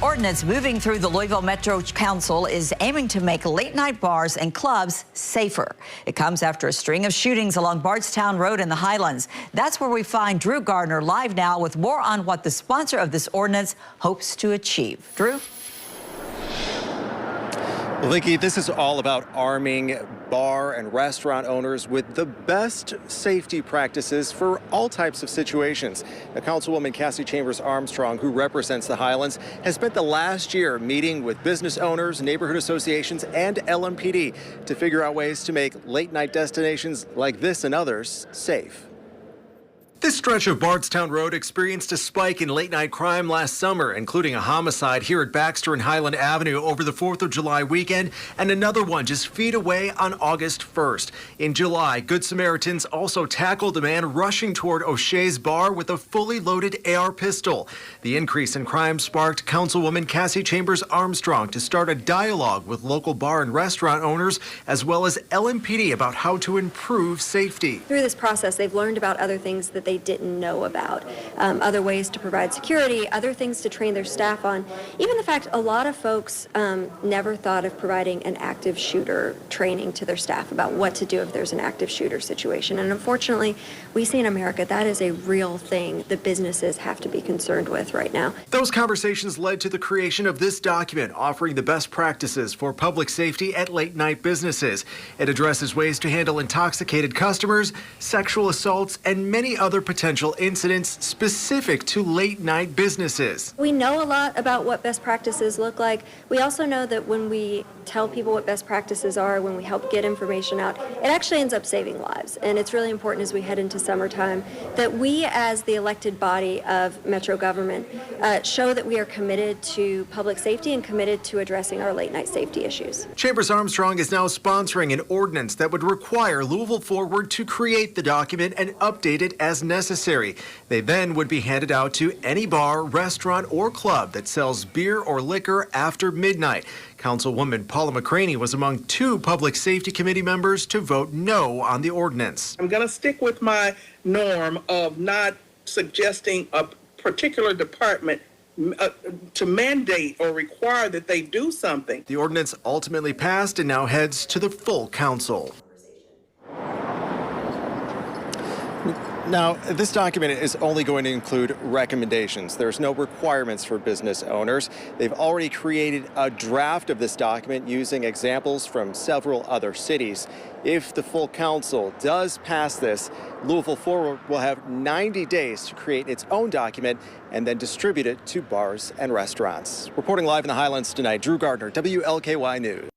ordinance moving through the Louisville Metro Council is aiming to make late-night bars and clubs safer. It comes after a string of shootings along Bardstown Road in the Highlands. That's where we find Drew Gardner live now with more on what the sponsor of this ordinance hopes to achieve. Drew? Well, Vicki, this is all about arming bar and restaurant owners with the best safety practices for all types of situations. Now, Councilwoman Cassie Chambers Armstrong, who represents the Highlands, has spent the last year meeting with business owners, neighborhood associations, and LMPD to figure out ways to make late-night destinations like this and others safe. This stretch of Bardstown Road experienced a spike in late-night crime last summer, including a homicide here at Baxter and Highland Avenue over the 4th of July weekend, and another one just feet away on August 1st. In July, Good Samaritans also tackled a man rushing toward O'Shea's bar with a fully loaded AR pistol. The increase in crime sparked Councilwoman Cassie Chambers Armstrong to start a dialogue with local bar and restaurant owners, as well as LMPD, about how to improve safety. Through this process, they've learned about other things that they didn't know about, other ways to provide security, other things to train their staff on. Even the fact a lot of folks never thought of providing an active shooter training to their staff about what to do if there's an active shooter situation. And unfortunately, we see in America that is a real thing that businesses have to be concerned with right now. Those conversations led to the creation of this document offering the best practices for public safety at late-night businesses. It addresses ways to handle intoxicated customers, sexual assaults, and many other potential incidents specific to late-night businesses. We know a lot about what best practices look like. We also know that when we tell people what best practices are, when we help get information out, it actually ends up saving lives. And it's really important as we head into summertime that we, as the elected body of Metro government, show that we are committed to public safety and committed to addressing our late-night safety issues. Chambers Armstrong is now sponsoring an ordinance that would require Louisville Forward to create the document and update it as necessary. They then would be handed out to any bar, restaurant, or club that sells beer or liquor after midnight. Councilwoman Paula McCraney was among 2 Public Safety Committee members to vote no on the ordinance. I'm going to stick with my norm of not suggesting a particular department to mandate or require that they do something. The ordinance ultimately passed and now heads to the full council. Now, this document is only going to include recommendations. There's no requirements for business owners. They've already created a draft of this document using examples from several other cities. If the full council does pass this, Louisville Forward will have 90 days to create its own document and then distribute it to bars and restaurants. Reporting live in the Highlands tonight, Drew Gardner, WLKY News.